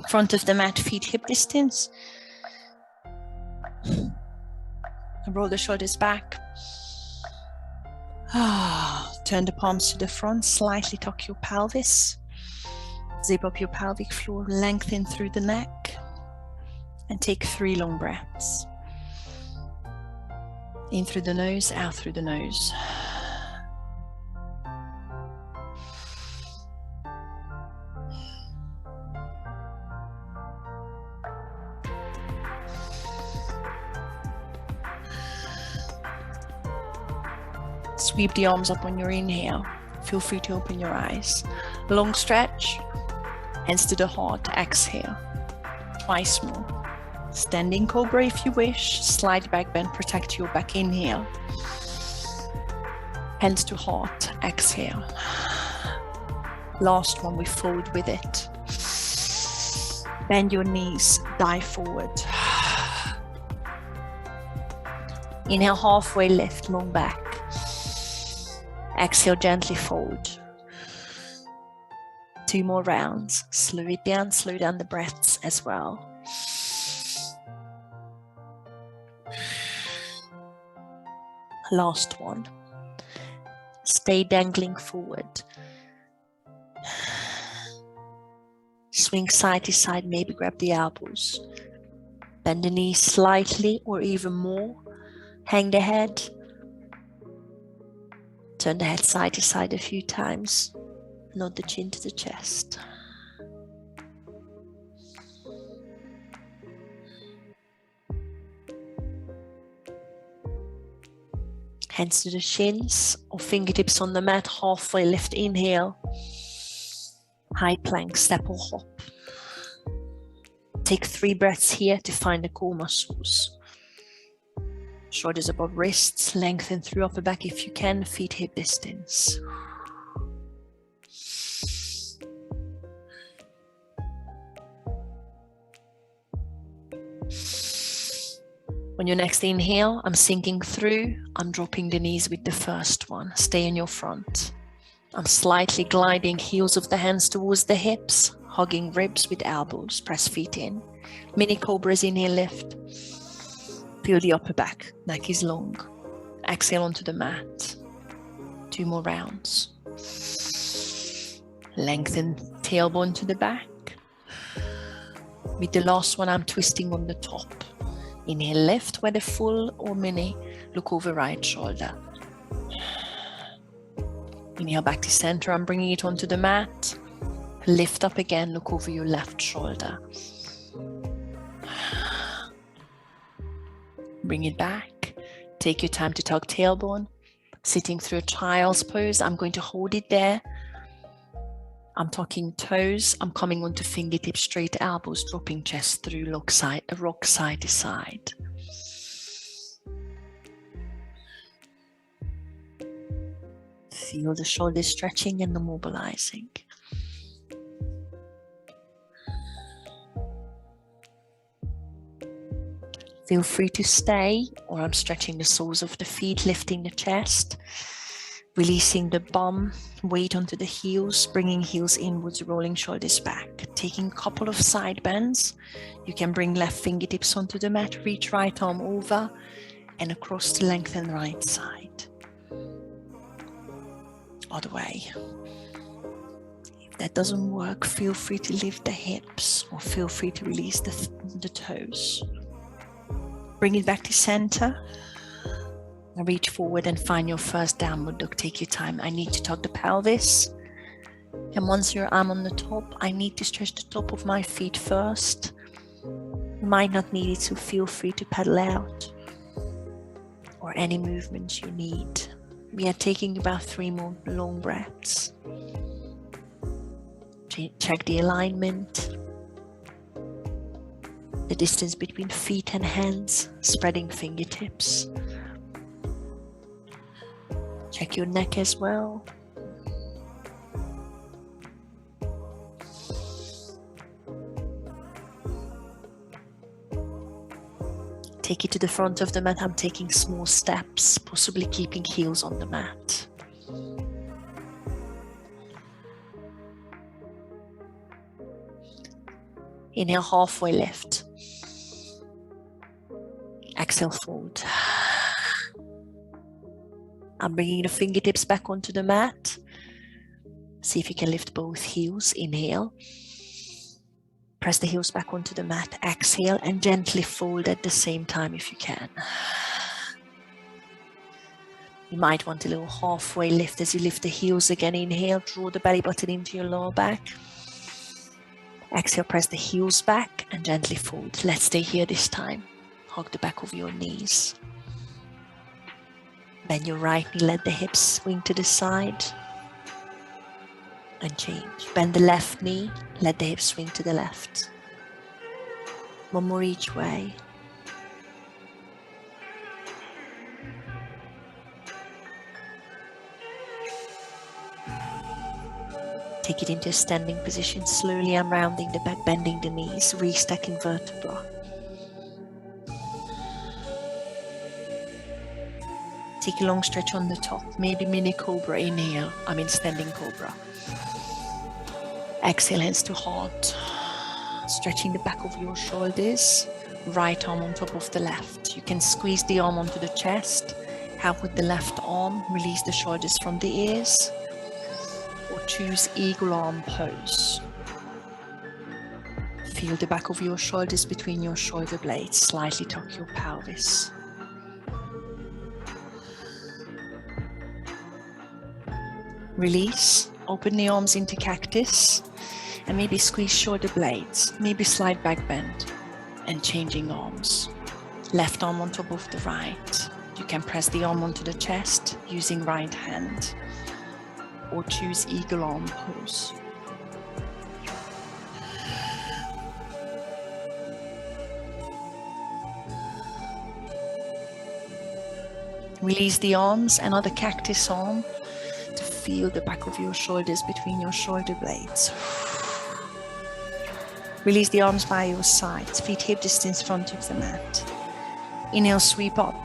Front of the mat, feet hip distance. Roll the shoulders back. Turn the palms to the front, slightly tuck your pelvis. Zip up your pelvic floor, lengthen through the neck. And take 3 long breaths. In through the nose, out through the nose. Sweep the arms up on your inhale. Feel free to open your eyes. Long stretch. Hands to the heart. Exhale. Twice more. Standing Cobra if you wish. Slight back bend. Protect your back. Inhale. Hands to heart. Exhale. Last one. We fold with it. Bend your knees. Dive forward. Inhale. Halfway lift. Long back. Exhale, gently fold. 2 more rounds. Slow it down, slow down the breaths as well. Last one. Stay dangling forward. Swing side to side, maybe grab the elbows. Bend the knees slightly or even more. Hang the head. Turn the head side to side a few times. Nod the chin to the chest. Hands to the shins or fingertips on the mat. Halfway lift, inhale. High plank, step or hop. Take 3 breaths here to find the core muscles. Shoulders above wrists, lengthen through upper back if you can, feet hip distance. On your next inhale, I'm sinking through, I'm dropping the knees with the first one. Stay in your front. I'm slightly gliding heels of the hands towards the hips, hugging ribs with elbows, press feet in. Mini Cobras, inhale, lift. Feel the upper back, neck is long. Exhale onto the mat. 2 more rounds. Lengthen tailbone to the back. With the last one, I'm twisting on the top. Inhale, lift, whether full or mini. Look over right shoulder. Inhale back to center. I'm bringing it onto the mat. Lift up again. Look over your left shoulder. Bring it back. Take your time to tug tailbone. Sitting through a child's pose. I'm going to hold it there. I'm tucking toes. I'm coming onto fingertips, straight elbows, dropping chest through, rock side to side. Feel the shoulders stretching and mobilizing. Feel free to stay, or I'm stretching the soles of the feet, lifting the chest, releasing the bum, weight onto the heels, bringing heels inwards, rolling shoulders back. Taking a couple of side bends. You can bring left fingertips onto the mat, reach right arm over and across to lengthen right side. Other way. If that doesn't work, feel free to lift the hips or feel free to release the toes. Bring it back to center. Reach forward and find your first downward dog. Take your time. I need to tug the pelvis. And once your arm on the top, I need to stretch the top of my feet first. You might not need it, so feel free to pedal out. Or any movements you need. We are taking about 3 more long breaths. Check the alignment. The distance between feet and hands, spreading fingertips. Check your neck as well. Take it to the front of the mat. I'm taking small steps, possibly keeping heels on the mat. Inhale, halfway lift. Exhale, fold. I'm bringing the fingertips back onto the mat. See if you can lift both heels. Inhale. Press the heels back onto the mat. Exhale and gently fold at the same time if you can. You might want a little halfway lift as you lift the heels again. Inhale, draw the belly button into your lower back. Exhale, press the heels back and gently fold. Let's stay here this time. Hug the back of your knees. Bend your right knee, let the hips swing to the side. And change. Bend the left knee, let the hips swing to the left. One more each way. Take it into a standing position. Slowly I'm rounding the back, bending the knees, restacking vertebra. Take a long stretch on the top, maybe mini Cobra. Inhale, I'm in standing Cobra. Exhale, hands to heart. Stretching the back of your shoulders. Right arm on top of the left. You can squeeze the arm onto the chest. Help with the left arm. Release the shoulders from the ears. Or choose eagle arm pose. Feel the back of your shoulders between your shoulder blades. Slightly tuck your pelvis. Release. Open the arms into cactus. And maybe squeeze shoulder blades. Maybe slight back bend. And changing arms. Left arm on top of the right. You can press the arm onto the chest using right hand. Or choose eagle arm pose. Release the arms, another cactus arm to feel the back of your shoulders between your shoulder blades. Release the arms by your sides, feet hip distance front of the mat. Inhale, sweep up.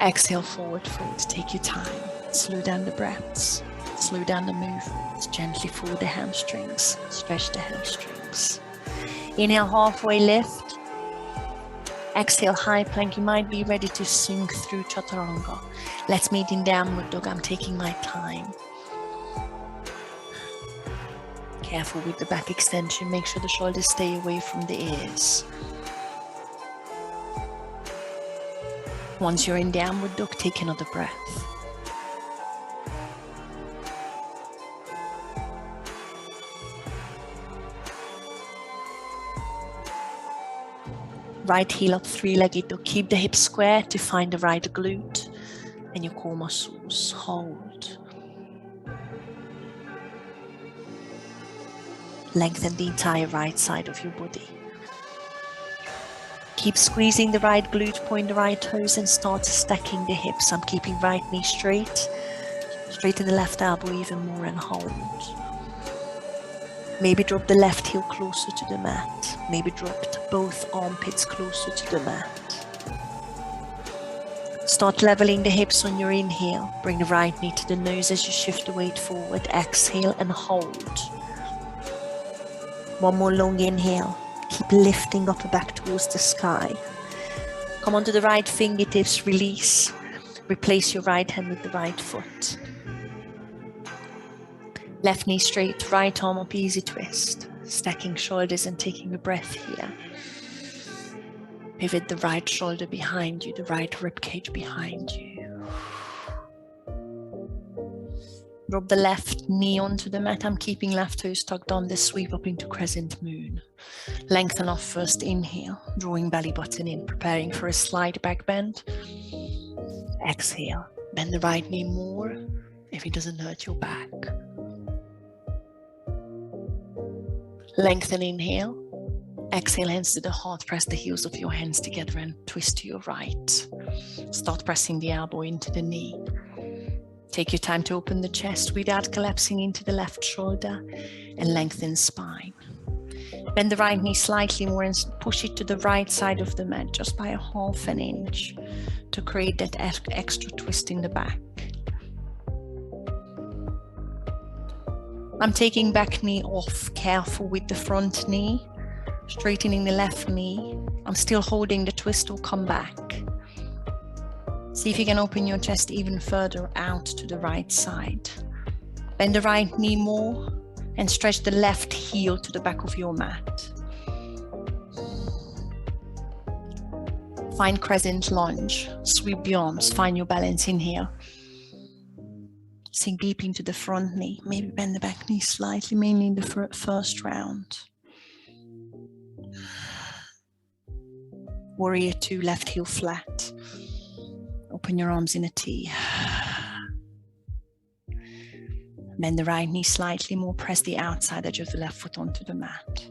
Exhale, forward fold. Take your time. Slow down the breaths. Slow down the movements. Gently fold the hamstrings. Stretch the hamstrings. Inhale, halfway lift. Exhale, high plank. You might be ready to sink through Chaturanga. Let's meet in downward dog. I'm taking my time. Careful with the back extension. Make sure the shoulders stay away from the ears. Once you're in downward dog, take another breath. Right heel up, three-legged dog. Keep the hips square to find the right glute and your core muscles. Hold. Lengthen the entire right side of your body. Keep squeezing the right glute, point the right toes and start stacking the hips. I'm keeping right knee straight. Straighten the left elbow even more and hold. Maybe drop the left heel closer to the mat. Maybe drop both armpits closer to the mat. Start leveling the hips on your inhale. Bring the right knee to the nose as you shift the weight forward. Exhale and hold. One more long inhale. Keep lifting upper back towards the sky. Come onto the right fingertips, release. Replace your right hand with the right foot. Left knee straight, right arm up, easy twist. Stacking shoulders and taking a breath here. Pivot the right shoulder behind you, the right ribcage behind you. Drop the left knee onto the mat. I'm keeping left toes tucked on the sweep up into crescent moon. Lengthen off first inhale, drawing belly button in, preparing for a slight back bend. Exhale, bend the right knee more if it doesn't hurt your back. Lengthen inhale. Exhale, hands to the heart. Press the heels of your hands together and twist to your right. Start pressing the elbow into the knee. Take your time to open the chest without collapsing into the left shoulder and lengthen spine. Bend the right knee slightly more and push it to the right side of the mat just by 1/2 inch to create that extra twist in the back. I'm taking back knee off, careful with the front knee, straightening the left knee. I'm still holding the twist or come back. See if you can open your chest even further out to the right side. Bend the right knee more and stretch the left heel to the back of your mat. Find Crescent Lunge. Sweep the arms, find your balance in here. Sink deep into the front knee. Maybe bend the back knee slightly, mainly in the first round. Warrior 2, left heel flat. Open your arms in a T. Bend the right knee slightly more. Press the outside edge of the left foot onto the mat.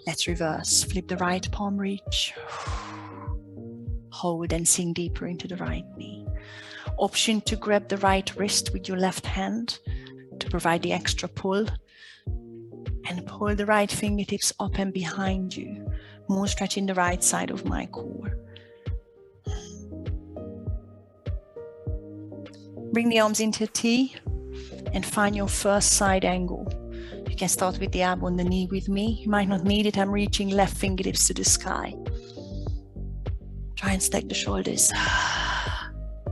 Let's reverse. Flip the right palm, reach. Hold and sink deeper into the right knee. Option to grab the right wrist with your left hand to provide the extra pull. And pull the right fingertips up and behind you. More stretching the right side of my core. Bring the arms into a T and find your first side angle. You can start with the elbow on the knee with me. You might not need it. I'm reaching left fingertips to the sky. Try and stack the shoulders.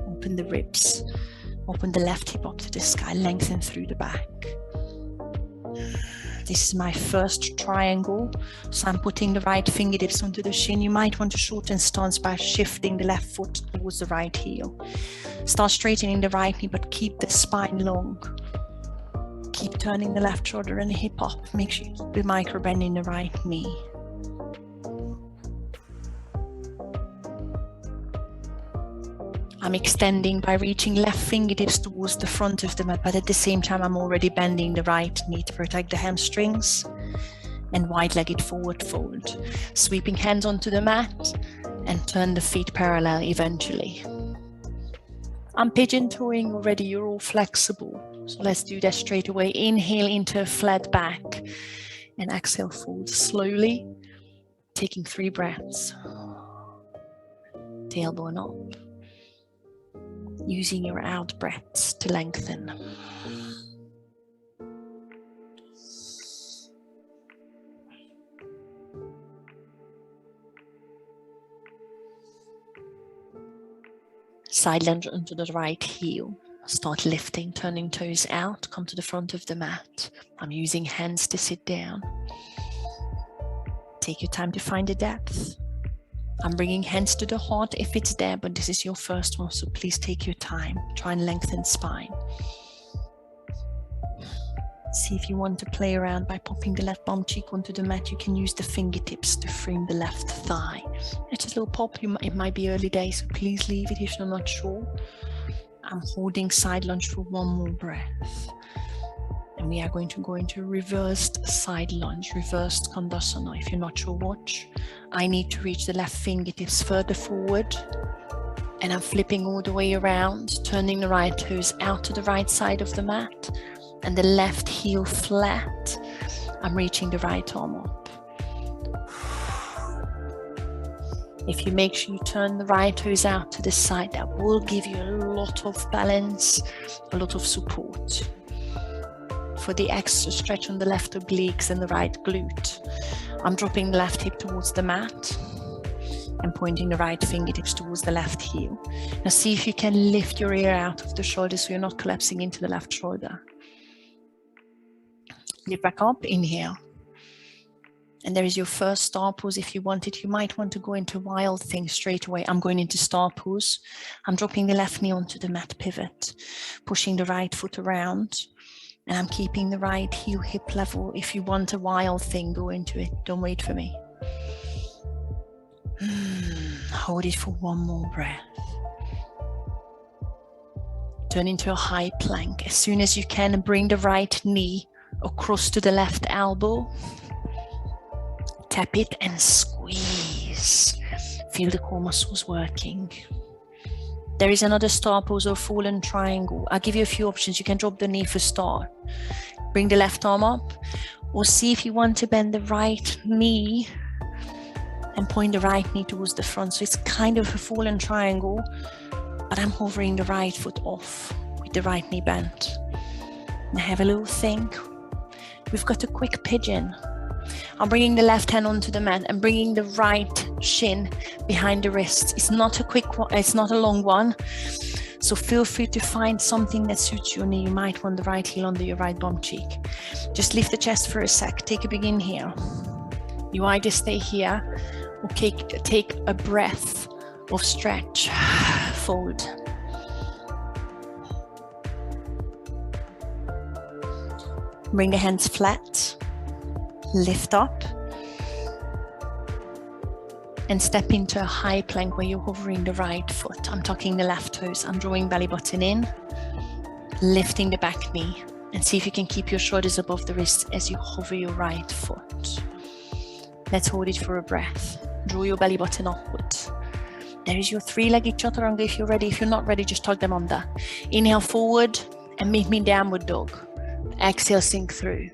Open the ribs. Open the left hip up to the sky. Lengthen through the back. This is my first triangle. So I'm putting the right fingertips onto the shin. You might want to shorten stance by shifting the left foot towards the right heel. Start straightening the right knee, but keep the spine long. Keep turning the left shoulder and hip up. Make sure you keep the micro bend in the right knee. I'm extending by reaching left fingertips towards the front of the mat, but at the same time, I'm already bending the right knee to protect the hamstrings and wide-legged forward fold. Sweeping hands onto the mat and turn the feet parallel eventually. I'm pigeon toeing already, you're all flexible. So let's do that straight away. Inhale into a flat back and exhale, fold slowly, taking 3 breaths. Tailbone up. Using your out breaths to lengthen. Side lunge onto the right heel. Start lifting, turning toes out, come to the front of the mat. I'm using hands to sit down. Take your time to find the depth. I'm bringing hands to the heart if it's there, but this is your first one, so please take your time. Try and lengthen spine. See if you want to play around by popping the left bum cheek onto the mat. You can use the fingertips to frame the left thigh. It's just a little pop. It might be early days, so please leave it if you're not sure. I'm holding side lunge for 1 more breath. And we are going to go into reversed side lunge, reversed Kondasana. If you're not sure, watch. I need to reach the left fingertips further forward. And I'm flipping all the way around, turning the right toes out to the right side of the mat. And the left heel flat. I'm reaching the right arm up. If you make sure you turn the right toes out to the side, that will give you a lot of balance, a lot of support. For the extra stretch on the left obliques and the right glute, I'm dropping the left hip towards the mat and pointing the right fingertips towards the left heel. Now see if you can lift your ear out of the shoulder so you're not collapsing into the left shoulder. Lift back up, inhale. And there is your first star pose. If you want it, you might want to go into wild thing straight away. I'm going into star pose. I'm dropping the left knee onto the mat pivot, pushing the right foot around. And I'm keeping the right heel hip level. If you want a wild thing, go into it. Don't wait for me. Hold it for 1 more breath. Turn into a high plank. As soon as you can, bring the right knee across to the left elbow. Tap it and squeeze. Feel the core muscles working. There is another star pose or fallen triangle. I'll give you a few options. You can drop the knee for start. Bring the left arm up, or see if you want to bend the right knee and point the right knee towards the front. So it's kind of a fallen triangle, but I'm hovering the right foot off with the right knee bent. Now have a little think. We've got a quick pigeon. I'm bringing the left hand onto the mat and bringing the right shin behind the wrists. It's not a quick one, it's not a long one. So feel free to find something that suits you. And you might want the right heel under your right bum cheek. Just lift the chest for a sec. Take a big inhale. You either stay here or take a breath of stretch. Fold. Bring the hands flat. Lift up. And step into a high plank where you're hovering the right foot. I'm tucking the left toes. I'm drawing belly button in, lifting the back knee, and see if you can keep your shoulders above the wrists as you hover your right foot. Let's hold it for a breath. Draw your belly button upward. There is your three-legged chaturanga if you're ready. If you're not ready, just tug them under. Inhale forward and meet me in downward dog. Exhale, sink through.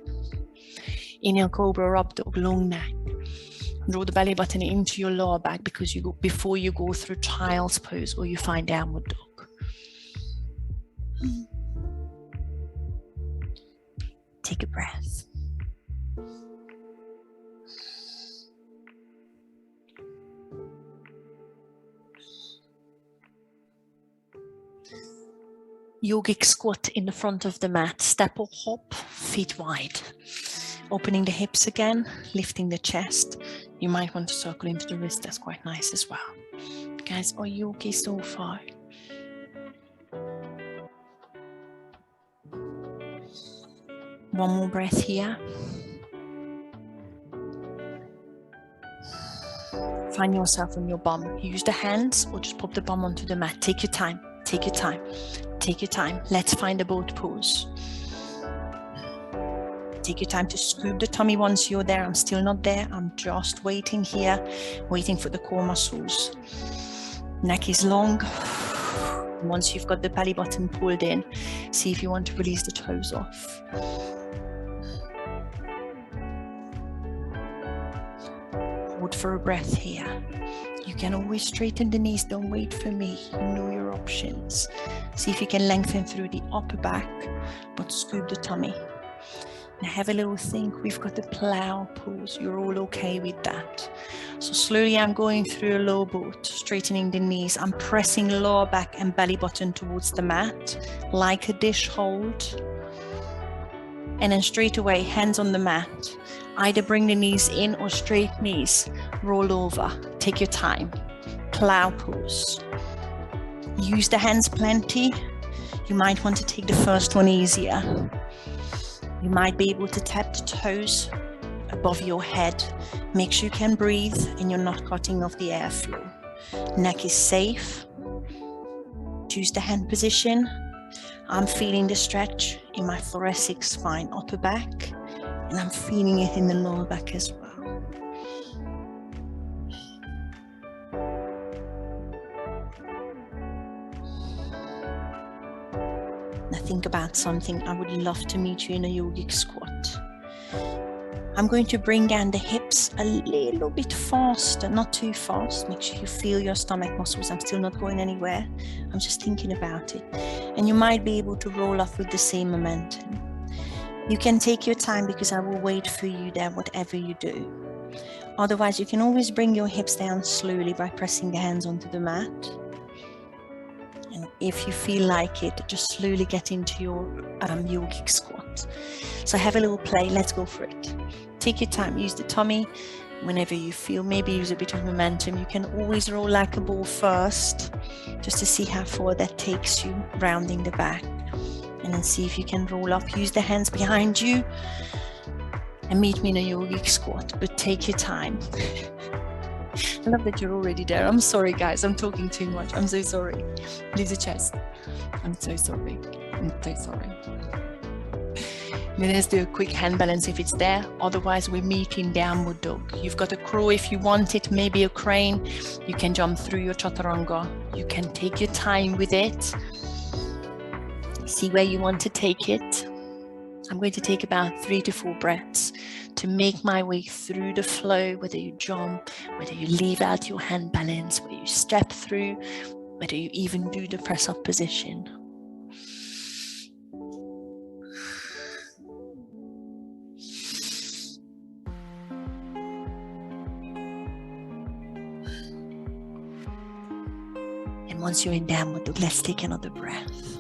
Inhale, Cobra, up dog, long neck. Draw the belly button into your lower back before you go through child's pose or you find downward dog. Take a breath. Yogic squat in the front of the mat. Step or hop, feet wide. Opening the hips again, lifting the chest. You might want to circle into the wrist, that's quite nice as well. Guys, are you okay so far? One more breath here. Find yourself on your bum. Use the hands or just pop the bum onto the mat. Take your time, take your time, take your time. Let's find a boat pose. Take your time to scoop the tummy once you're there. I'm still not there. I'm just waiting here, waiting for the core muscles. Neck is long. Once you've got the belly button pulled in, see if you want to release the toes off. Hold for a breath here. You can always straighten the knees. Don't wait for me. You know your options. See if you can lengthen through the upper back, but scoop the tummy. Now have a little think. We've got the plow pose. You're all okay with that. So slowly I'm going through a low boat, straightening the knees. I'm pressing lower back and belly button towards the mat, like a dish hold. And then straight away, hands on the mat. Either bring the knees in or straight knees. Roll over. Take your time. Plow pose. Use the hands plenty. You might want to take the first one easier. You might be able to tap the toes above your head. Make sure you can breathe and you're not cutting off the airflow. Neck is safe. Choose the hand position. I'm feeling the stretch in my thoracic spine, upper back, and I'm feeling it in the lower back as well. Now think about something. I would love to meet you in a yogic squat. I'm going to bring down the hips a little bit faster, not too fast. Make sure you feel your stomach muscles. I'm still not going anywhere. I'm just thinking about it. And you might be able to roll off with the same momentum. You can take your time because I will wait for you there, whatever you do. Otherwise, you can always bring your hips down slowly by pressing the hands onto the mat. And if you feel like it, just slowly get into your yogic squat. So have a little play. Let's go for it. Take your time. Use the tummy whenever you feel. Maybe use a bit of momentum. You can always roll like a ball first, just to see how far that takes you, rounding the back. And then see if you can roll up. Use the hands behind you and meet me in a yogic squat, but take your time. I love that you're already there. I'm sorry, guys. I'm talking too much. I'm so sorry. Leave the chest. I'm so sorry. I'm so sorry. Then let's do a quick hand balance if it's there. Otherwise, we meet in downward dog. You've got a crow if you want it, maybe a crane. You can jump through your chaturanga. You can take your time with it. See where you want to take it. I'm going to take about 3 to 4 breaths to make my way through the flow, whether you jump, whether you leave out your hand balance, whether you step through, whether you even do the press up position. Once you're in downward dog, let's take another breath.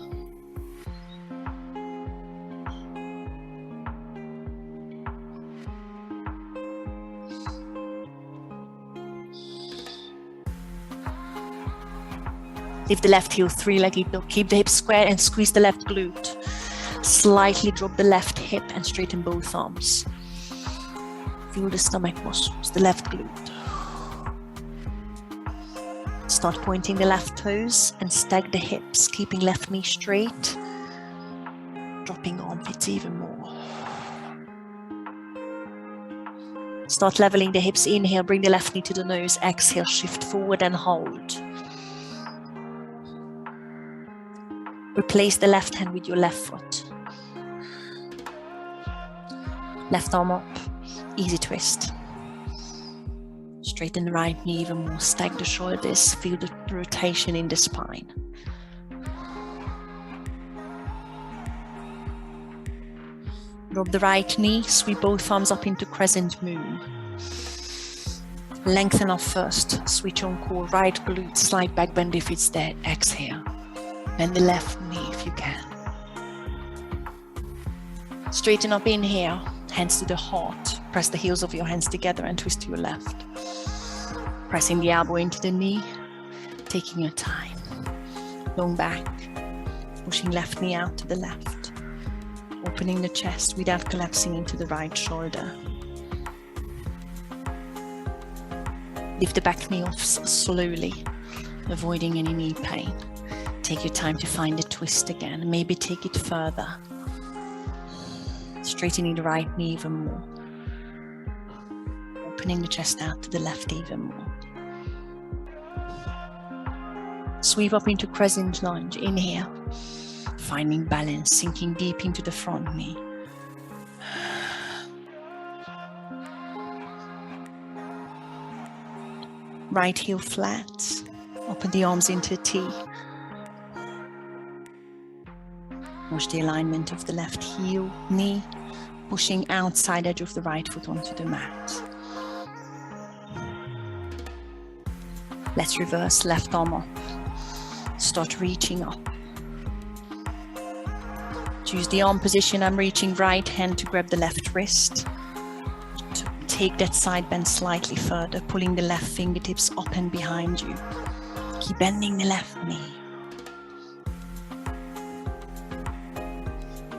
Lift the left heel, three-legged dog. Keep the hips square and squeeze the left glute. Slightly drop the left hip and straighten both arms. Feel the stomach muscles, the left glute. Start pointing the left toes and stag the hips, keeping left knee straight. Dropping armpits even more. Start leveling the hips. Inhale, bring the left knee to the nose. Exhale, shift forward and hold. Replace the left hand with your left foot. Left arm up, easy twist. Straighten the right knee even more, stag the shoulders, feel the rotation in the spine. Drop the right knee, sweep both arms up into crescent moon. Lengthen up first, switch on core, right glute, slide back, bend if it's there, exhale. Bend the left knee if you can. Straighten up, inhale, hands to the heart. Press the heels of your hands together and twist to your left. Pressing the elbow into the knee, taking your time. Long back, pushing left knee out to the left. Opening the chest without collapsing into the right shoulder. Lift the back knee off slowly, avoiding any knee pain. Take your time to find the twist again. Maybe take it further. Straightening the right knee even more. Opening the chest out to the left even more. Sweep up into Crescent Lunge. Inhale. Finding balance, sinking deep into the front knee. Right heel flat. Open the arms into a T. Watch the alignment of the left heel, knee, pushing outside edge of the right foot onto the mat. Let's reverse, left arm up. Start reaching up. Choose the arm position. I'm reaching right hand to grab the left wrist. To take that side bend slightly further, pulling the left fingertips up and behind you. Keep bending the left knee.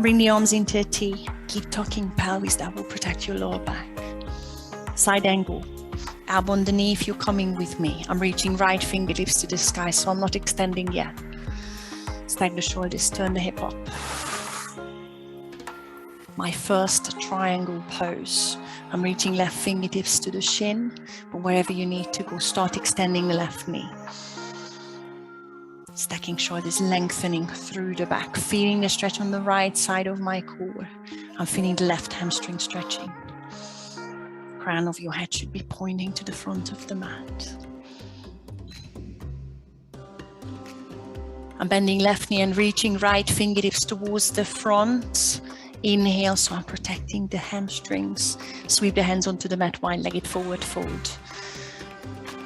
Bring the arms into a T. Keep tucking pelvis, that will protect your lower back. Side angle. Elbow on the knee if you're coming with me. I'm reaching right fingertips to the sky, so I'm not extending yet. Stag the shoulders, turn the hip up. My first triangle pose. I'm reaching left fingertips to the shin, but wherever you need to go, start extending the left knee. Stacking shoulders, lengthening through the back, feeling the stretch on the right side of my core. I'm feeling the left hamstring stretching. Crown of your head should be pointing to the front of the mat. I'm bending left knee and reaching right fingertips towards the front. Inhale, so I'm protecting the hamstrings. Sweep the hands onto the mat, wide-legged forward fold.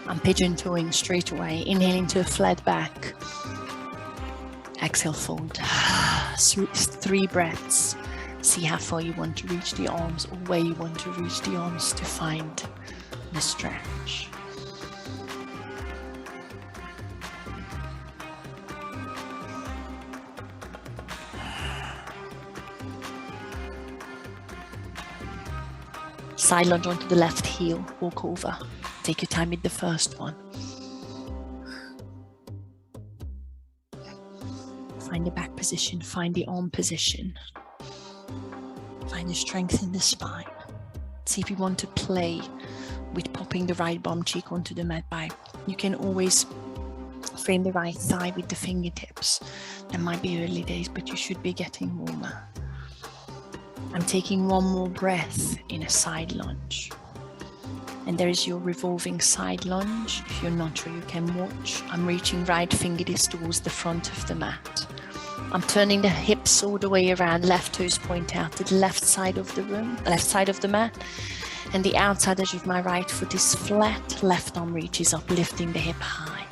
I'm pigeon toeing straight away. Inhale into a flat back. Exhale, fold. 3 breaths. See how far you want to reach the arms or where you want to reach the arms to find the stretch. Side lunge onto the left heel, walk over. Take your time with the first one. Find the back position, find the arm position. Find the strength in the spine. See if you want to play with popping the right bum cheek onto the mat by. You can always frame the right thigh with the fingertips. That might be early days, but you should be getting warmer. I'm taking one more breath in a side lunge. And there is your revolving side lunge. If you're not sure, you can watch. I'm reaching right fingertips towards the front of the mat. I'm turning the hips all the way around, left toes point out to the left side of the room, left side of the mat. And the outside edge of my right foot is flat, left arm reaches up, lifting the hip high.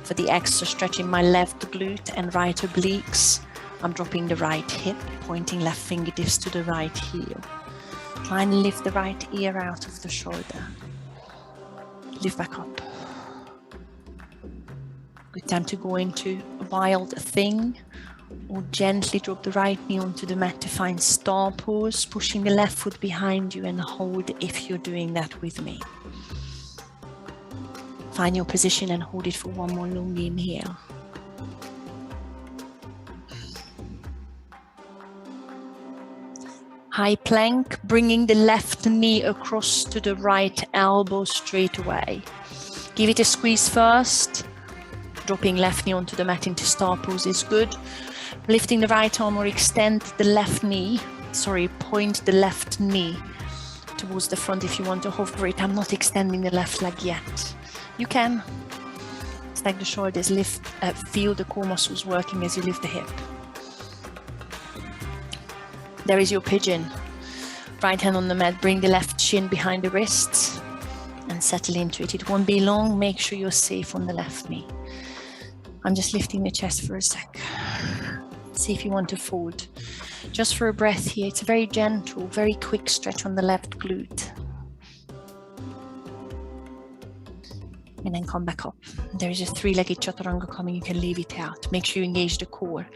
For the extra stretch in my left glute and right obliques, I'm dropping the right hip, pointing left fingertips to the right heel. Try and lift the right ear out of the shoulder. Lift back up. Good time to go into a wild thing, or gently drop the right knee onto the mat to find star pose, pushing the left foot behind you and hold if you're doing that with me. Find your position and hold it for one more long inhale. High plank, bringing the left knee across to the right elbow straight away. Give it a squeeze first. Dropping left knee onto the mat into star pose is good. Lifting the right arm or extend the left knee, point the left knee towards the front if you want to hover it. I'm not extending the left leg yet. You can stack the shoulders, feel the core muscles working as you lift the hip. There is your pigeon. Right hand on the mat, bring the left shin behind the wrists and settle into it. It won't be long, make sure you're safe on the left knee. I'm just lifting the chest for a sec. See if you want to fold. Just for a breath here, it's a very gentle, very quick stretch on the left glute. And then come back up. There is a three-legged Chaturanga coming, you can leave it out. Make sure you engage the core.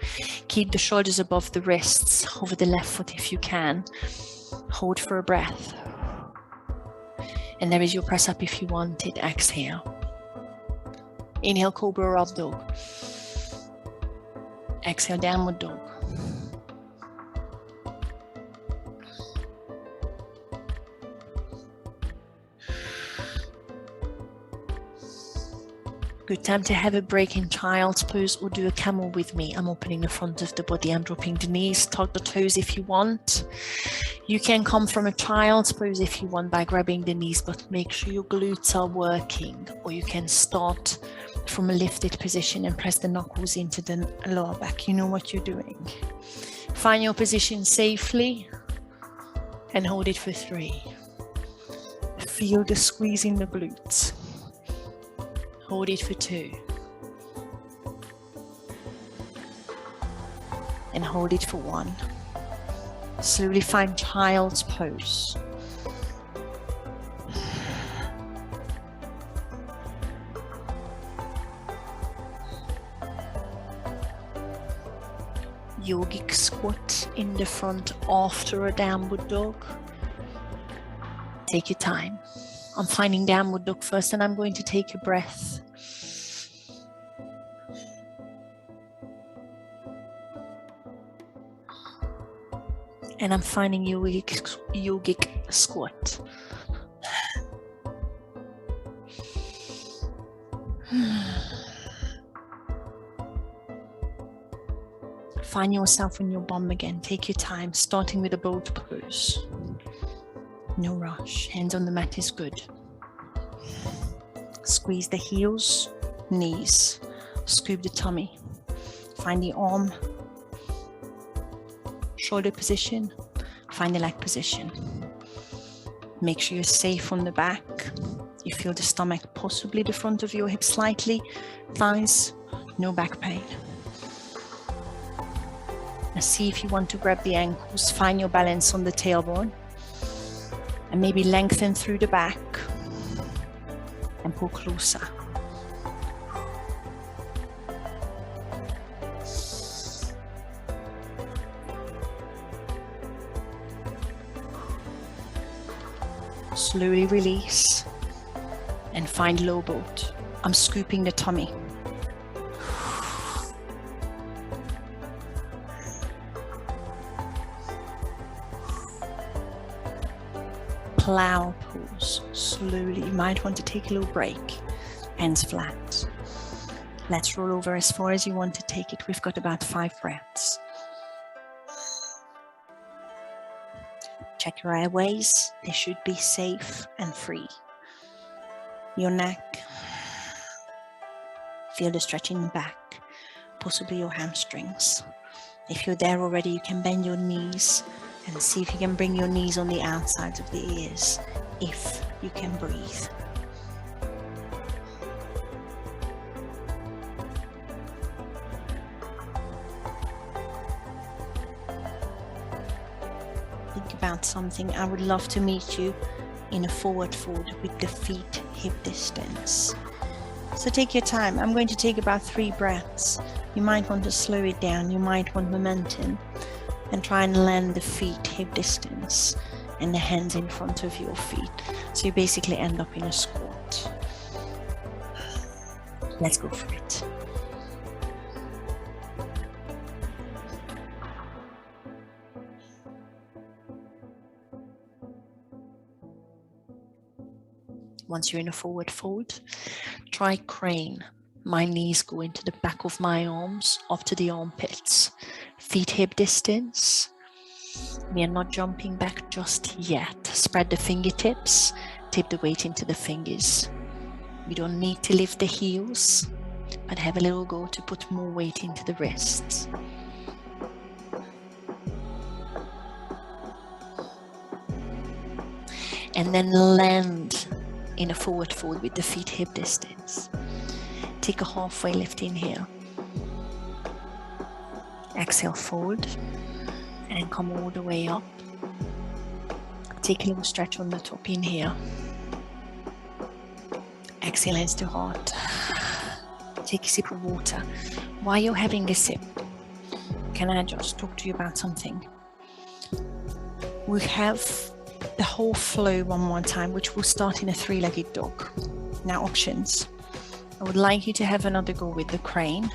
Keep the shoulders above the wrists, over the left foot if you can. Hold for a breath. And there is your press up if you want it. Exhale. Inhale, Cobra or up dog. Exhale, downward dog. Good time to have a break in child's pose or do a camel with me. I'm opening the front of the body. I'm dropping the knees, tuck the toes if you want. You can come from a child's pose if you want by grabbing the knees, but make sure your glutes are working. Or you can start from a lifted position and press the knuckles into the lower back. You know what you're doing. Find your position safely and hold it for 3. Feel the squeeze in the glutes. Hold it for 2. And hold it for 1. Slowly find child's pose. Yogic squat in the front after a downward dog. Take your time. I'm finding downward dog first and I'm going to take a breath. And I'm finding yogic squat. Find yourself on your bum again. Take your time, starting with a boat pose. No rush. Hands on the mat is good. Squeeze the heels, knees. Scoop the tummy. Find the arm. Shoulder position. Find the leg position. Make sure you're safe on the back. You feel the stomach, possibly the front of your hips slightly. Thighs, no back pain. Now see if you want to grab the ankles. Find your balance on the tailbone. And maybe lengthen through the back. And pull closer. Slowly release. And find low boat. I'm scooping the tummy. Plow pose. Slowly. You might want to take a little break. Hands flat. Let's roll over as far as you want to take it. We've got about 5 breaths. Check your airways. They should be safe and free. Your neck. Feel the stretch in the back. Possibly your hamstrings. If you're there already, you can bend your knees and see if you can bring your knees on the outsides of the ears, if you can breathe. think about something, I would love to meet you in a forward fold with the feet hip distance. So take your time. I'm going to take about 3 breaths. You might want to slow it down. You might want momentum, and try and land the feet hip distance and the hands in front of your feet. So you basically end up in a squat. Let's go for it. Once you're in a forward fold, try crane. My knees go into the back of my arms, up to the armpits. Feet hip distance. We are not jumping back just yet. Spread the fingertips, tip the weight into the fingers. You don't need to lift the heels, but have a little go to put more weight into the wrists. And then land in a forward fold with the feet hip distance. Take a halfway lift inhale. Exhale, fold, and come all the way up. Take a little stretch on the top, inhale. Exhale, hands to heart. Take a sip of water. While you're having a sip, can I just talk to you about something? We have the whole flow one more time, which will start in a 3-legged dog. Now, options. I would like you to have another go with the crane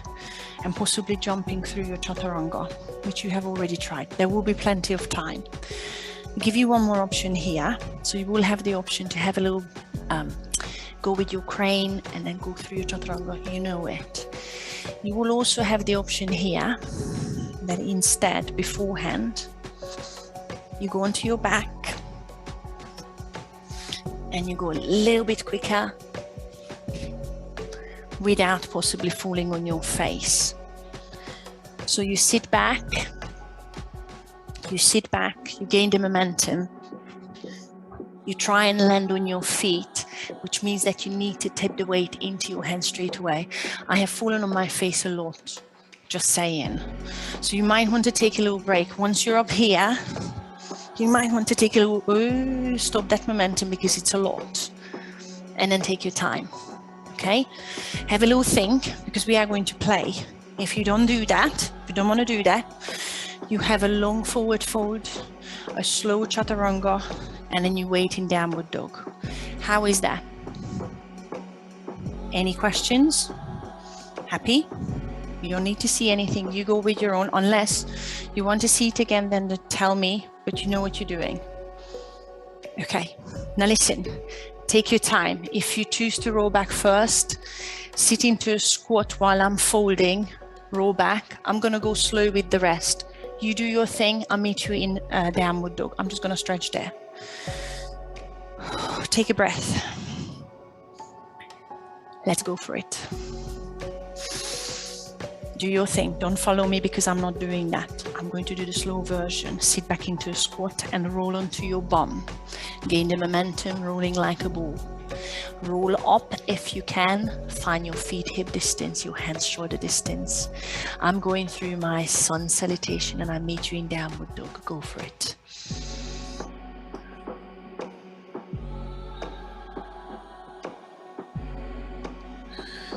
and possibly jumping through your Chaturanga, which you have already tried. There will be plenty of time. I'll give you one more option here. So you will have the option to have a little go with your crane and then go through your Chaturanga. You know it. You will also have the option here that instead, beforehand, you go onto your back and you go a little bit quicker without possibly falling on your face. So you sit back, you gain the momentum, you try and land on your feet, which means that you need to tip the weight into your hands straight away. I have fallen on my face a lot, just saying. So you might want to take a little break. Once you're up here, you might want to take a little, stop that momentum because it's a lot, and then take your time. Okay, have a little think because we are going to play. If you don't do that, if you don't want to do that, you have a long forward fold, a slow Chaturanga, and then you wait in downward dog. How is that? Any questions? Happy? You don't need to see anything. You go with your own, unless you want to see it again, then tell me, but you know what you're doing. Okay, now listen. Take your time. If you choose to roll back first, sit into a squat while I'm folding, roll back. I'm going to go slow with the rest. You do your thing. I'll meet you in downward dog. I'm just going to stretch there. Take a breath. Let's go for it. Do your thing. Don't follow me because I'm not doing that. I'm going to do the slow version. Sit back into a squat and roll onto your bum. Gain the momentum, rolling like a ball. Roll up if you can. Find your feet hip distance, your hands shoulder distance. I'm going through my sun salutation and I meet you in downward dog. Go for it.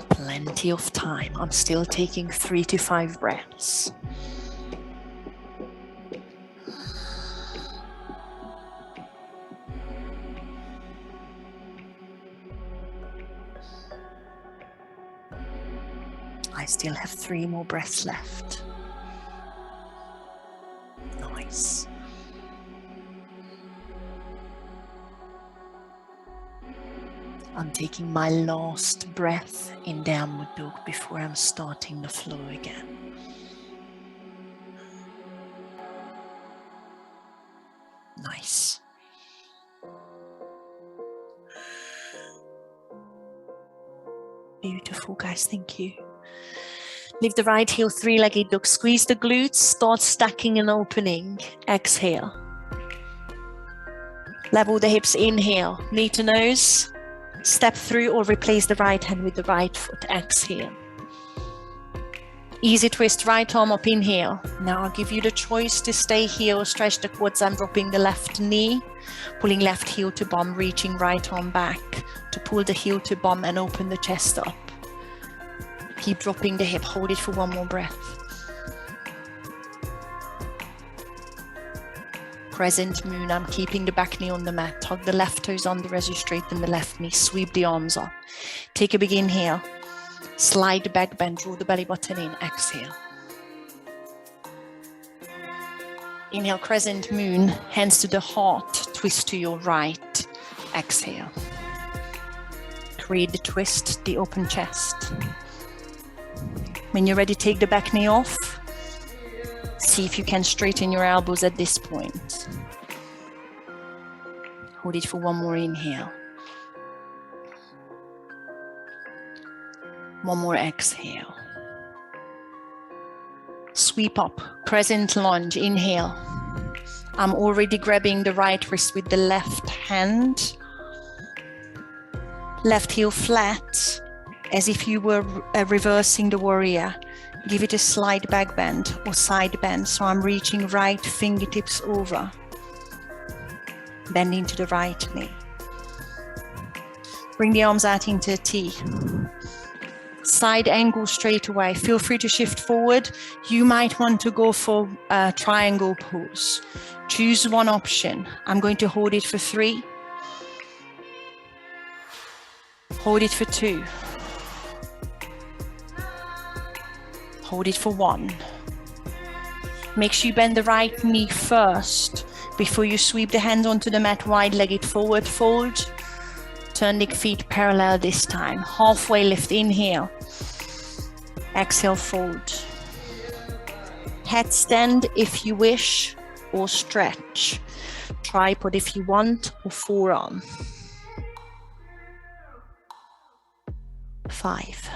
Plenty of time. I'm still taking 3 to 5 breaths. I still have 3 more breaths left. Nice. I'm taking my last breath in downward dog before I'm starting the flow again. Nice. Beautiful, guys. Thank you. Lift the right heel, 3-legged dog. Squeeze the glutes. Start stacking and opening. Exhale. Level the hips. Inhale. Knee to nose. Step through or replace the right hand with the right foot. Exhale. Easy twist, right arm up, inhale. Now I'll give you the choice to stay here or stretch the quads. I'm dropping the left knee, pulling left heel to bum, reaching right arm back to pull the heel to bum and open the chest up. Keep dropping the hip, hold it for one more breath. Crescent moon, I'm keeping the back knee on the mat. Tug the left toes under as you straighten the left knee, sweep the arms up. Take a big inhale. Slide the back bend, draw the belly button in, exhale. Inhale, crescent moon, hands to the heart, twist to your right, exhale. Create the twist, the open chest. When you're ready, take the back knee off. See if you can straighten your elbows at this point. Hold it for one more inhale. One more exhale. Sweep up, crescent lunge, inhale. I'm already grabbing the right wrist with the left hand. Left heel flat, as if you were reversing the warrior. Give it a slight back bend or side bend. So I'm reaching right fingertips over. Bend into the right knee. Bring the arms out into a T. Side angle straight away. Feel free to shift forward. You might want to go for a triangle pose. Choose one option. I'm going to hold it for 3. Hold it for 2. Hold it for 1. Make sure you bend the right knee first before you sweep the hands onto the mat, wide-legged forward fold. Turn the feet parallel this time. Halfway lift, inhale. Exhale, fold. Headstand if you wish, or stretch. Tripod if you want, or forearm. 5.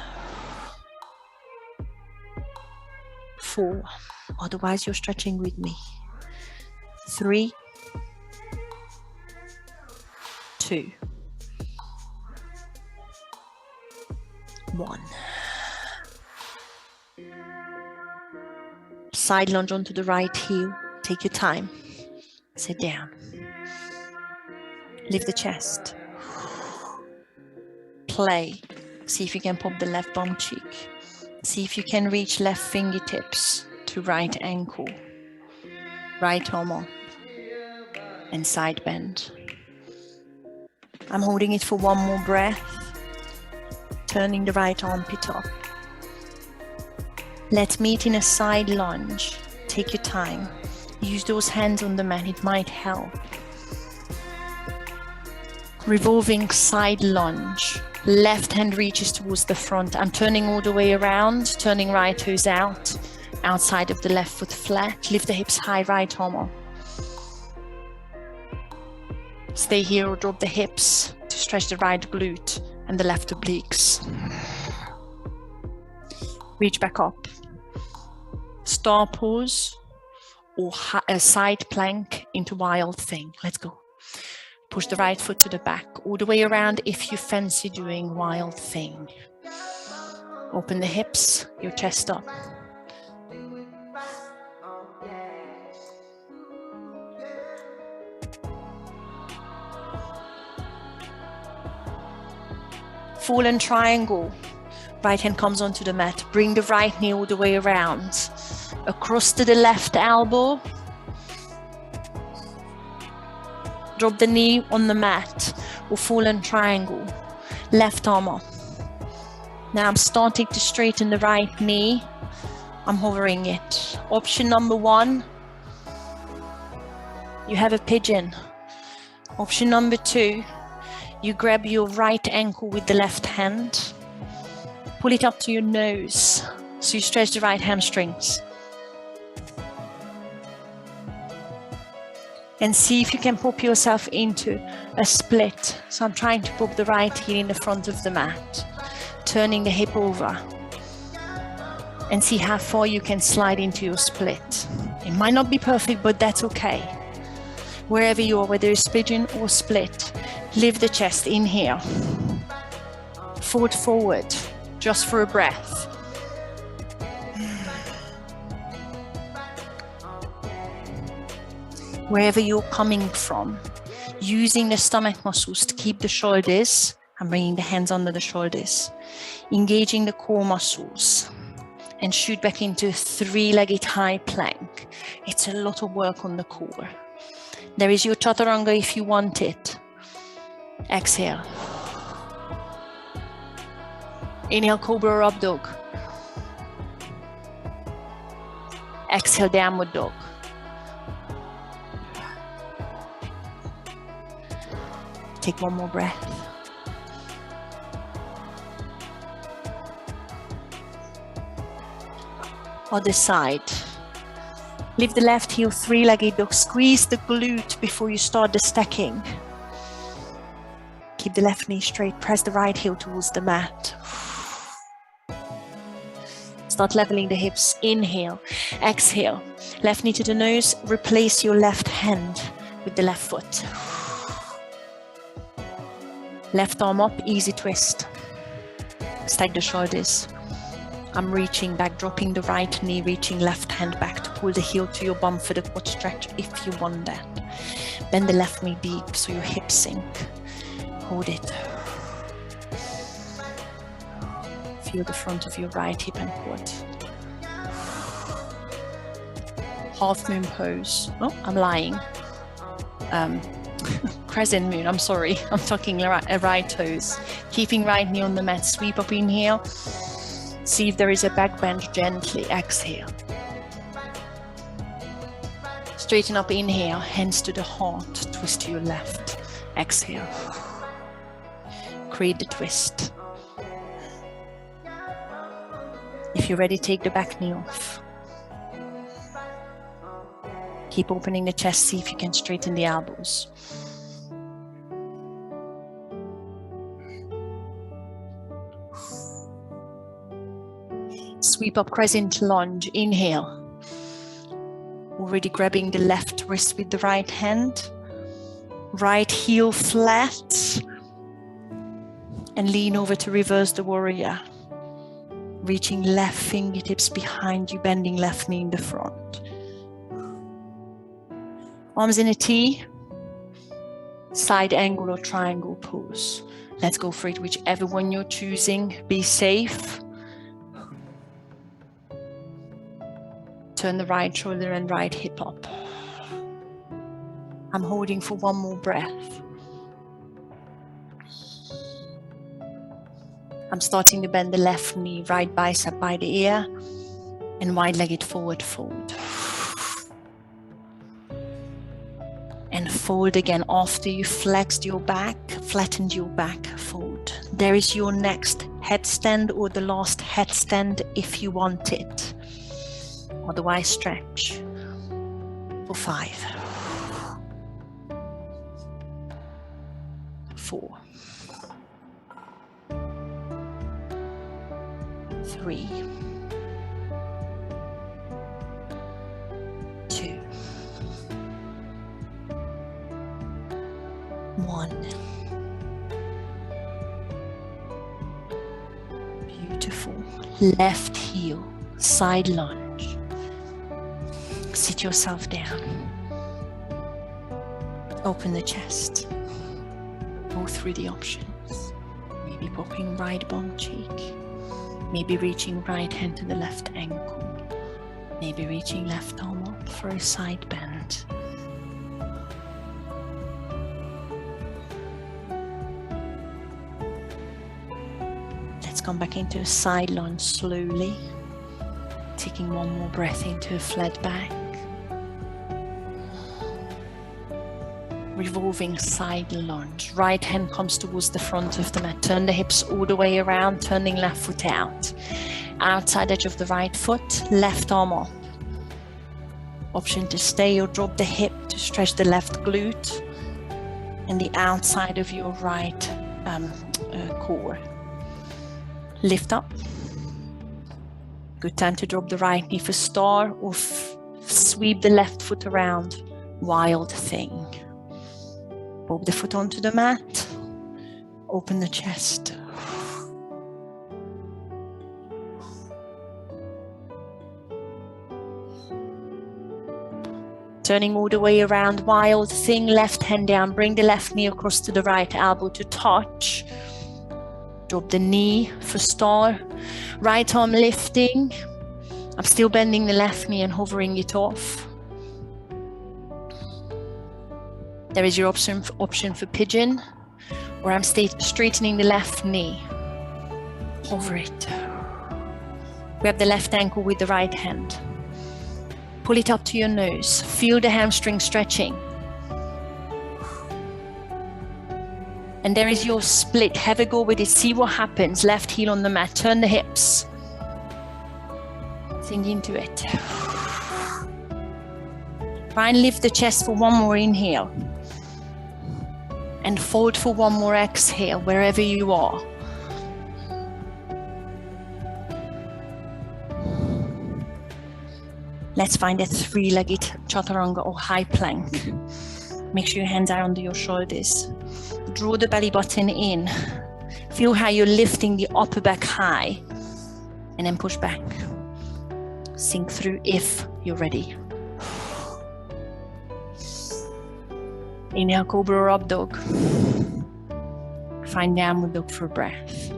4. Otherwise, you're stretching with me. 3. 2. 1. Side lunge onto the right heel. Take your time. Sit down. Lift the chest. Play. See if you can pop the left bum cheek. See if you can reach left fingertips to right ankle. Right arm up. And side bend. I'm holding it for one more breath. Turning the right armpit up. Let's meet in a side lunge. Take your time. Use those hands on the mat, it might help. Revolving side lunge. Left hand reaches towards the front. I'm turning all the way around, turning right toes out. Outside of the left foot flat. Lift the hips high, right arm up. Stay here or drop the hips to stretch the right glute and the left obliques. Reach back up. Star pose or a side plank into wild thing. Let's go. Push the right foot to the back, all the way around if you fancy doing wild thing. Open the hips, your chest up. Fallen triangle. Right hand comes onto the mat. Bring the right knee all the way around. Across to the left elbow. Drop the knee on the mat or fallen triangle. Left arm up. Now I'm starting to straighten the right knee. I'm hovering it. Option number 1. You have a pigeon. Option number 2. You grab your right ankle with the left hand. Pull it up to your nose, so you stretch the right hamstrings. And see if you can pop yourself into a split. So I'm trying to pop the right heel in the front of the mat, turning the hip over. And see how far you can slide into your split. It might not be perfect, but that's okay. Wherever you are, whether it's pigeon or split, lift the chest, inhale. Fold forward. Just for a breath. Wherever you're coming from, using the stomach muscles to keep the shoulders and bringing the hands under the shoulders, engaging the core muscles, and shoot back into a 3-legged high plank. It's a lot of work on the core. There is your Chaturanga if you want it. Exhale. Inhale, Cobra or Up Dog. Exhale, Downward Dog. Take one more breath. Other side. Lift the left heel, 3-legged dog. Squeeze the glute before you start the stacking. Keep the left knee straight. Press the right heel towards the mat. Start leveling the hips. Inhale. Exhale. Left knee to the nose. Replace your left hand with the left foot. Left arm up. Easy twist. Stack the shoulders. I'm reaching back, dropping the right knee, reaching left hand back to pull the heel to your bum for the quad stretch if you want that. Bend the left knee deep so your hips sink. Hold it. Feel the front of your right hip and quad. Half moon pose. Oh, I'm lying. Crescent moon, I'm sorry. I'm talking right toes. Keeping right knee on the mat. Sweep up, inhale. See if there is a back bend, gently exhale. Straighten up, inhale, hands to the heart, twist to your left, exhale. Create the twist. If you're ready, take the back knee off. Keep opening the chest, see if you can straighten the elbows. Sweep up, crescent lunge, inhale. Already grabbing the left wrist with the right hand. Right heel flat. And lean over to reverse the warrior. Reaching left fingertips behind you, bending left knee in the front. Arms in a T. Side angle or triangle pose. Let's go for it, whichever one you're choosing. Be safe. Turn the right shoulder and right hip up. I'm holding for one more breath. I'm starting to bend the left knee, right bicep by the ear, and wide-legged forward fold. And fold again after you flexed your back, flattened your back, fold. There is your next headstand or the last headstand if you want it. Otherwise, stretch for 5, 4, 3, 2, 1. Beautiful. Left heel, side lunge. Sit yourself down. Open the chest. Go through the options. Maybe popping right bum cheek. Maybe reaching right hand to the left ankle. Maybe reaching left arm up for a side bend. Let's come back into a side lunge slowly. Taking one more breath into a flat back. Revolving side lunge. Right hand comes towards the front of the mat. Turn the hips all the way around, turning left foot out. Outside edge of the right foot, left arm up. Option to stay or drop the hip to stretch the left glute and the outside of your right core. Lift up. Good time to drop the right knee for star or sweep the left foot around. Wild thing. Pop the foot onto the mat. Open the chest. Turning all the way around, wild thing, left hand down, bring the left knee across to the right elbow to touch. Drop the knee for start. Right arm lifting. I'm still bending the left knee and hovering it off. There is your option for pigeon, or I'm straightening the left knee. Hover it. Grab the left ankle with the right hand. Pull it up to your nose. Feel the hamstring stretching. And there is your split. Have a go with it. See what happens. Left heel on the mat. Turn the hips. Sink into it. Try and lift the chest for one more inhale. And fold for one more exhale, wherever you are. Let's find a three-legged Chaturanga or high plank. Make sure your hands are under your shoulders. Draw the belly button in. Feel how you're lifting the upper back high. And then push back. Sink through if you're ready. Inhale, Cobra or up dog. Find downward dog for breath.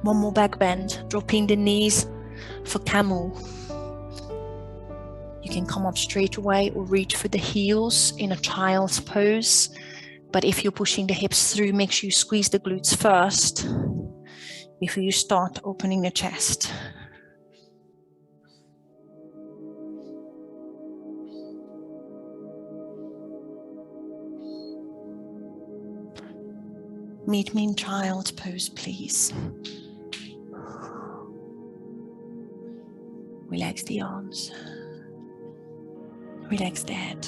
One more back bend, dropping the knees for camel. You can come up straight away or reach for the heels in a child's pose. But if you're pushing the hips through, make sure you squeeze the glutes first before you start opening the chest. Meet me in child's pose, please. Relax the arms. Relax the head.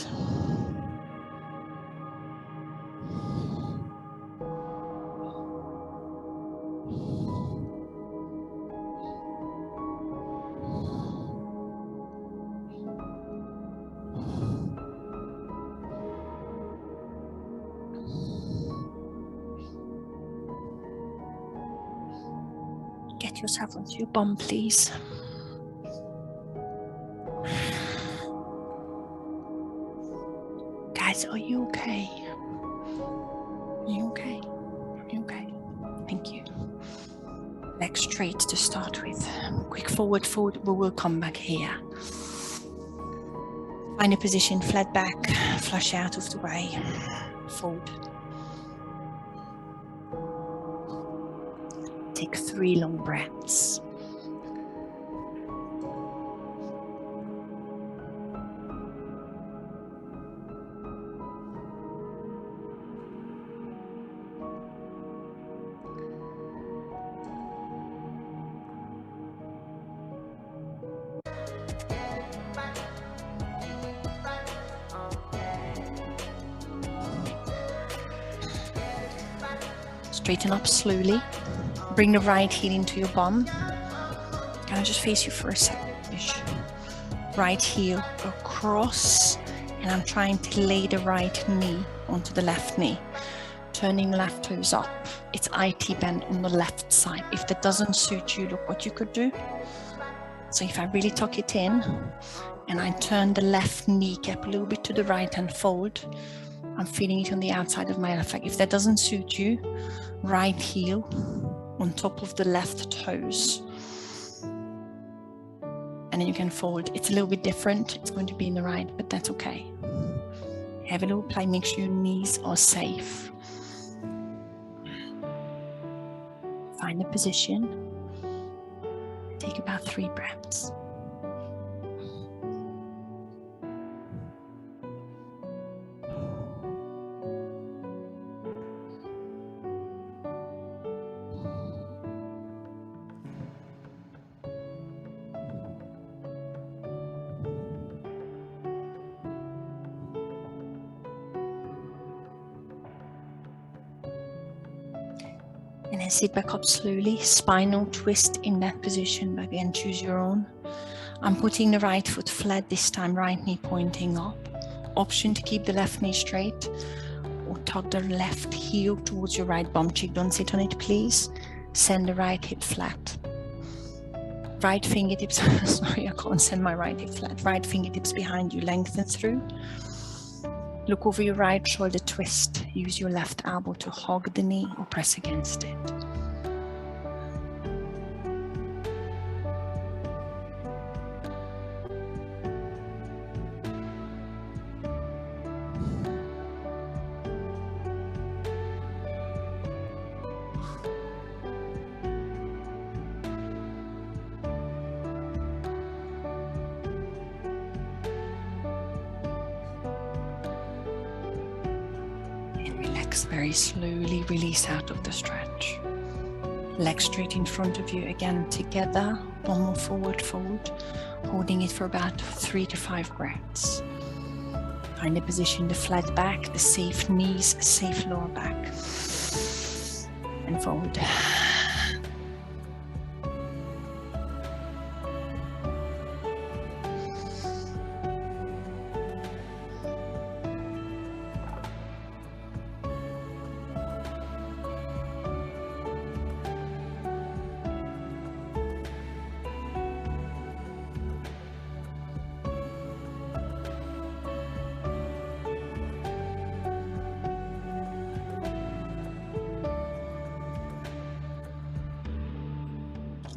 Get yourself onto your bum, please. Guys, are you okay? Are you okay? Are you okay? Thank you. Legs straight to start with. Quick forward fold, we will come back here. Find a position, flat back, flush out of the way, fold. Take 3 long breaths. Straighten up slowly. Bring the right heel into your bum. Can I just face you for a second? Right heel across, and I'm trying to lay the right knee onto the left knee. Turning the left toes up. It's IT bend on the left side. If that doesn't suit you, look what you could do. So if I really tuck it in, and I turn the left kneecap a little bit to the right and fold, I'm feeling it on the outside of my left leg. If that doesn't suit you, right heel on top of the left toes. And then you can fold. It's a little bit different. It's going to be in the right, but that's okay. Have a little play. Make sure your knees are safe. Find a position. Take about 3 breaths. And then sit back up slowly, spinal twist in that position. Again, choose your own. I'm putting the right foot flat this time, right knee pointing up. Option to keep the left knee straight or tuck the left heel towards your right bum cheek. Don't sit on it, please. Send the right hip flat. Right fingertips, sorry, I can't send my right hip flat. Right fingertips behind you, lengthen through. Look over your right shoulder, twist. Use your left elbow to hug the knee or press against it. Very slowly release out of the stretch. Legs straight in front of you, again together. One more forward fold, holding it for about 3 to 5 breaths. Find the position, the flat back, the safe knees, safe lower back. And fold.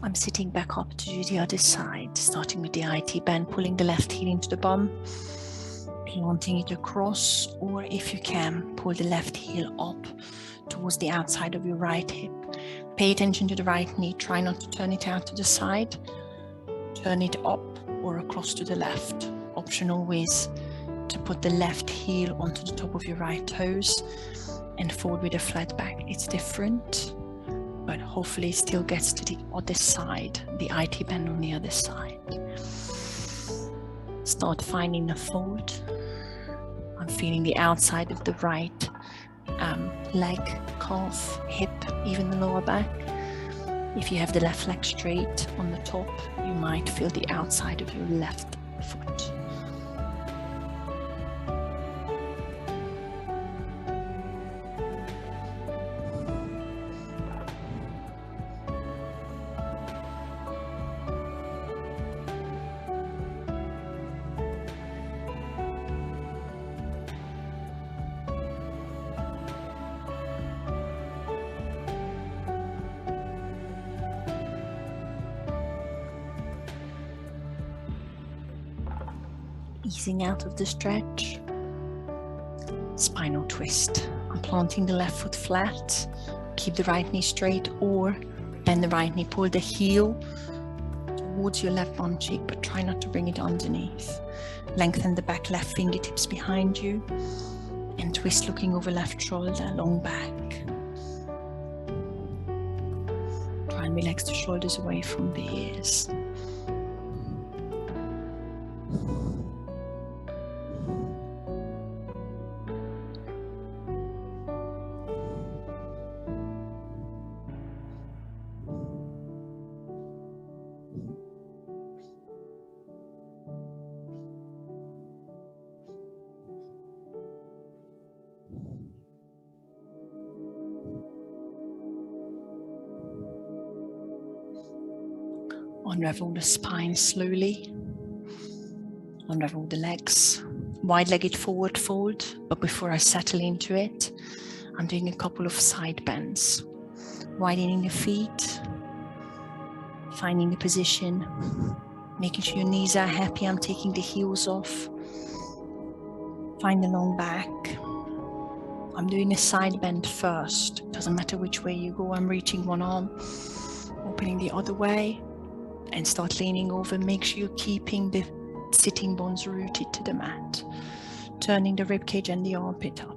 I'm sitting back up to do the other side, starting with the IT bend, pulling the left heel into the bum, planting it across, or if you can, pull the left heel up towards the outside of your right hip. Pay attention to the right knee, try not to turn it out to the side, turn it up or across to the left. Option always to put the left heel onto the top of your right toes and forward with a flat back. It's different, but hopefully it still gets to the other side, the IT bend on the other side. Start finding a fold. I'm feeling the outside of the right leg, calf, hip, even the lower back. If you have the left leg straight on the top, you might feel the outside of your left foot. Easing out of the stretch. Spinal twist. I'm planting the left foot flat. Keep the right knee straight or bend the right knee. Pull the heel towards your left bum cheek, but try not to bring it underneath. Lengthen the back, left fingertips behind you. And twist looking over left shoulder, long back. Try and relax the shoulders away from the ears. Unravel the spine slowly. Unravel the legs. Wide-legged forward fold, but before I settle into it, I'm doing a couple of side bends. Widening the feet, finding the position, making sure your knees are happy. I'm taking the heels off. Find the long back. I'm doing a side bend first. Doesn't matter which way you go. I'm reaching one arm, opening the other way, and start leaning over. Make sure you're keeping the sitting bones rooted to the mat. Turning the ribcage and the armpit up.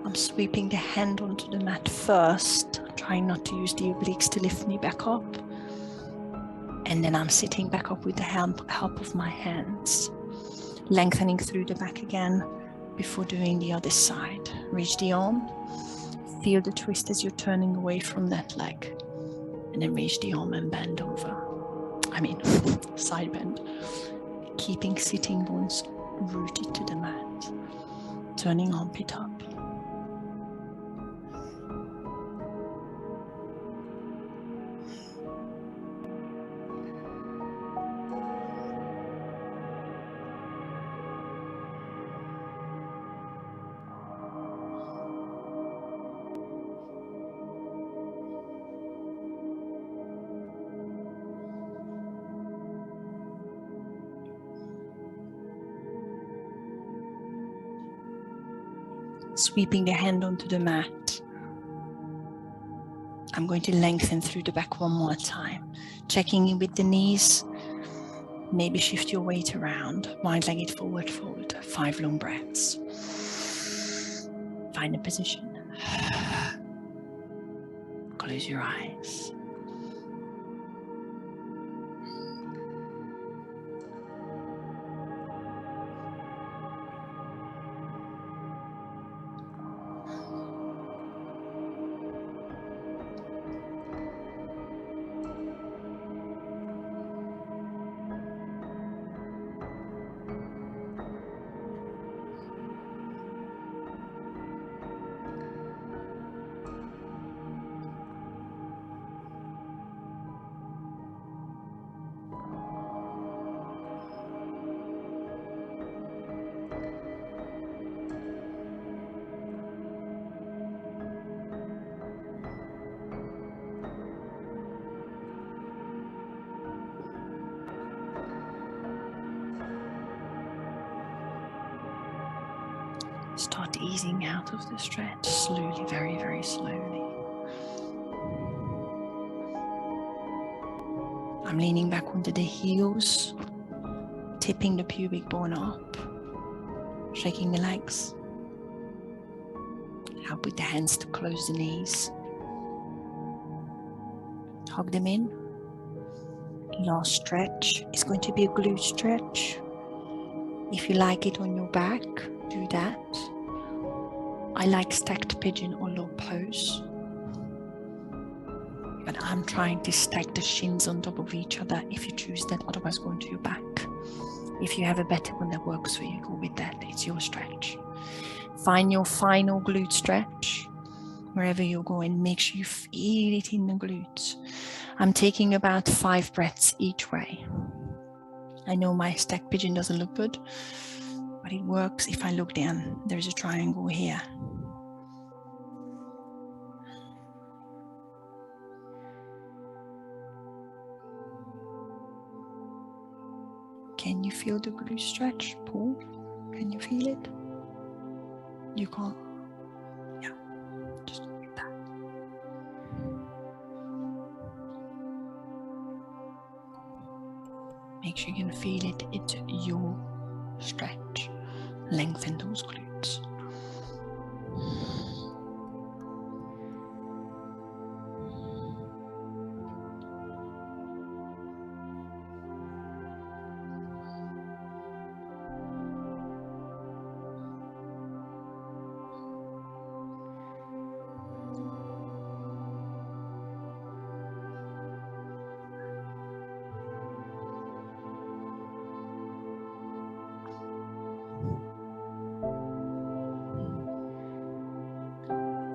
I'm sweeping the hand onto the mat first, trying not to use the obliques to lift me back up. And then I'm sitting back up with the help of my hands, lengthening through the back again before doing the other side. Reach the arm, feel the twist as you're turning away from that leg, and then reach the arm and bend over. Side bend. Keeping sitting bones rooted to the mat. Turning armpit up. Sweeping the hand onto the mat. I'm going to lengthen through the back one more time. Checking in with the knees. Maybe shift your weight around. Wide-legged forward fold. 5 long breaths. Find a position. Close your eyes. Start easing out of the stretch slowly, very, very slowly. I'm leaning back onto the heels, tipping the pubic bone up, shaking the legs. Help with the hands to close the knees. Hug them in. Last stretch is going to be a glute stretch. If you like it on your back, do that. I like stacked pigeon or low pose. But I'm trying to stack the shins on top of each other if you choose that, otherwise go into your back. If you have a better one that works for you, go with that. It's your stretch. Find your final glute stretch. Wherever you're going, make sure you feel it in the glutes. I'm taking about 5 breaths each way. I know my stacked pigeon doesn't look good, but it works. If I look down, there's a triangle here. Can you feel the glute stretch, Paul? Can you feel it? You can't? Yeah, just like that. Make sure you can feel it. It's your stretch. Lengthen those glutes.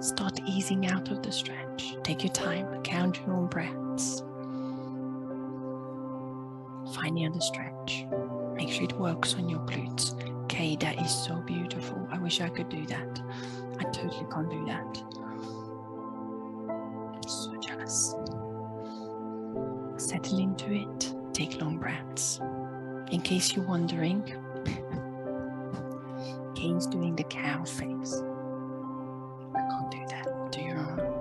Start easing out of the stretch. Take your time, count your own breaths. Find the other stretch. Make sure it works on your glutes. Okay, that is so beautiful. I wish I could do that. I totally can't do that. So jealous. Settle into it. Take long breaths. In case you're wondering, Kane's doing the cow face. I can't do that. Do your own.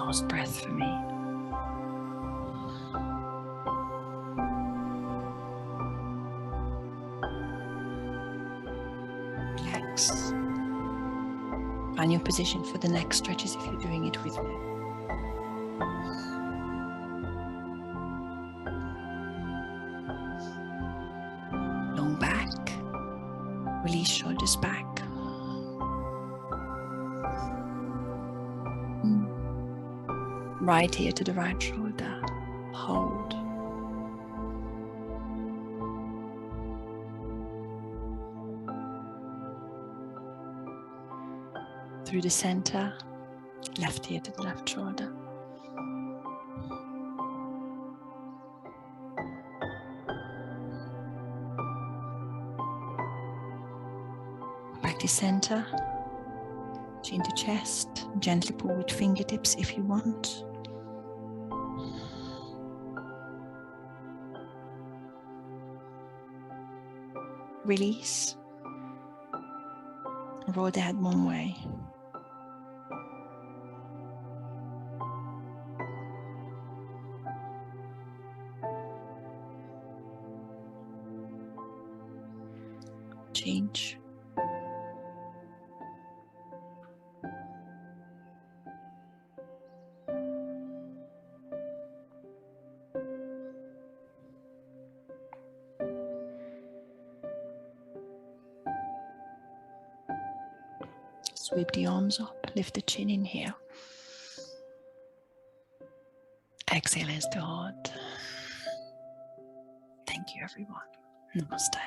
last breath for me. Relax. Find your position for the next stretches if you're doing it with me. Long back. Release shoulders back. Right ear to the right shoulder. Hold. Through the center. Left ear to the left shoulder. Back to center. Chin to chest. Gently pull with fingertips if you want. Release. Roll the head one way. Change. Sweep the arms up, lift the chin in here. Exhale as the heart. Thank you, everyone. Namaste.